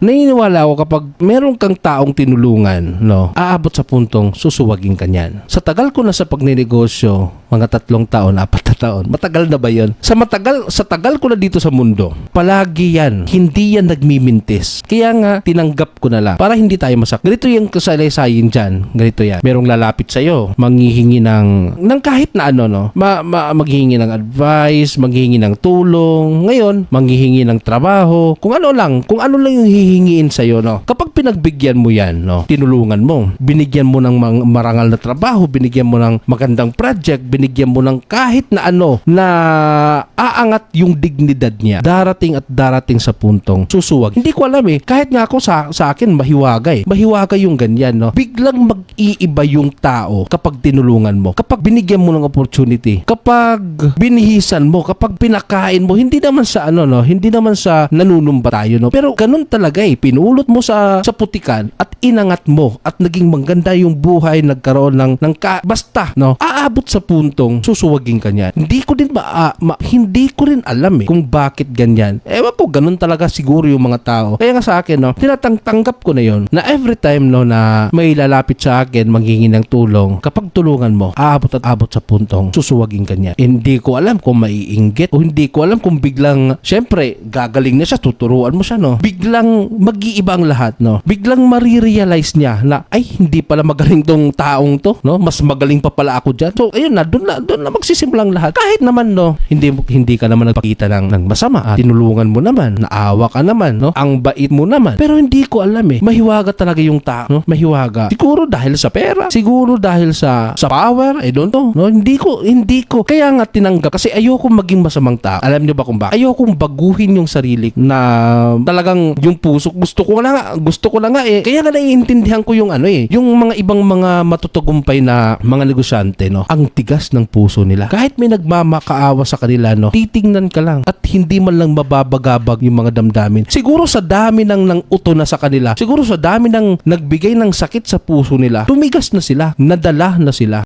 naniniwala ako kapag meron kang taong tinulungan, no, aabot sa puntong susuwagin ka niyan. Sa tagal ko na sa pagninegosyo, mga 3 taon, 4 na taon. Matagal na ba 'yon? Sa tagal ko na dito sa mundo, palagi yan. Hindi yan nagmimintis. Kaya nga, tinanggap ko na lang para hindi tayo masak. Ganito yung kasaysayin dyan. Ganito yan. Merong lalapit sa'yo, manghihingi ng kahit na ano, no? Maghihingi ng advice, maghihingi ng tulong. Ngayon, manghihingi ng trabaho. Kung ano lang yung hihingiin sa'yo, no? Kapag pinagbigyan mo yan, no? Tinulungan mo. Binigyan mo ng marangal na trabaho, binigyan mo ng magandang project, binigyan mo ng kahit na ano na aangat yung dignidad niya. Darating sa puntong susuwag. Hindi ko alam eh. Kahit nga ako sa akin mahiwaga eh. Mahiwaga yung ganyan, no? Biglang mag-iiba yung tao kapag tinulungan mo. Kapag binigyan mo ng opportunity. Kapag binihisan mo, kapag pinakain mo, hindi naman sa ano, no? Hindi naman sa nanunumba tayo, no? Pero ganun talaga eh. Pinulot mo sa putikan at inangat mo at naging maganda yung buhay, nagkaroon ng basta, no? Aabot sa puntong susuwagin ka niyan. Hindi ko rin alam eh kung bakit ganyan. Ewan ko, ganun talaga siguro yung mga tao. Kaya nga sa akin, no, tinatangtanggap ko na yon na every time, no, na may lalapit sa akin, manghingi ng tulong, kapag tulungan mo, aabot sa puntong susuwagin ka niyan. Hindi ko alam kung maiinggit o hindi ko alam kung biglang, syempre, gagaling na siya, tuturuan mo siya, no? Biglang mag-iiba ang lahat, no? Biglang marirealize niya na, ay, hindi pala magaling tong taong to, no? Mas magaling pa pala ako dyan. So, ayun na, doon na magsisimulang lahat. Kahit naman, no, hindi ka naman nagpakita ng masama. Tinulungan mo naman, naawa ka naman, no? Ang bait mo naman. Pero hindi ko alam eh. Mahiwaga talaga yung tao, no? Mahiwaga. Siguro dahil sa pera, siguro dahil sa power, I don't know, no? Hindi ko. Kaya nga tinanggap kasi ayoko maging masamang tao. Alam niyo ba kung bakit? Ayoko baguhin yung sarili na talagang yung puso gusto ko na nga eh. Kaya nga naiintindihan ko yung ano eh, yung mga ibang mga matutugumpay na mga negosyante, no? Ang tigas ng puso nila. Kahit may nagmamakaawa sa kanila, no? Titingnan ka lang at hindi man lang mababagabag yung mga damdamin. Siguro sa dami ng uto na sa kanila, siguro sa dami ng nagbigay ng sakit sa puso nila, tumigas na sila, nadala na sila.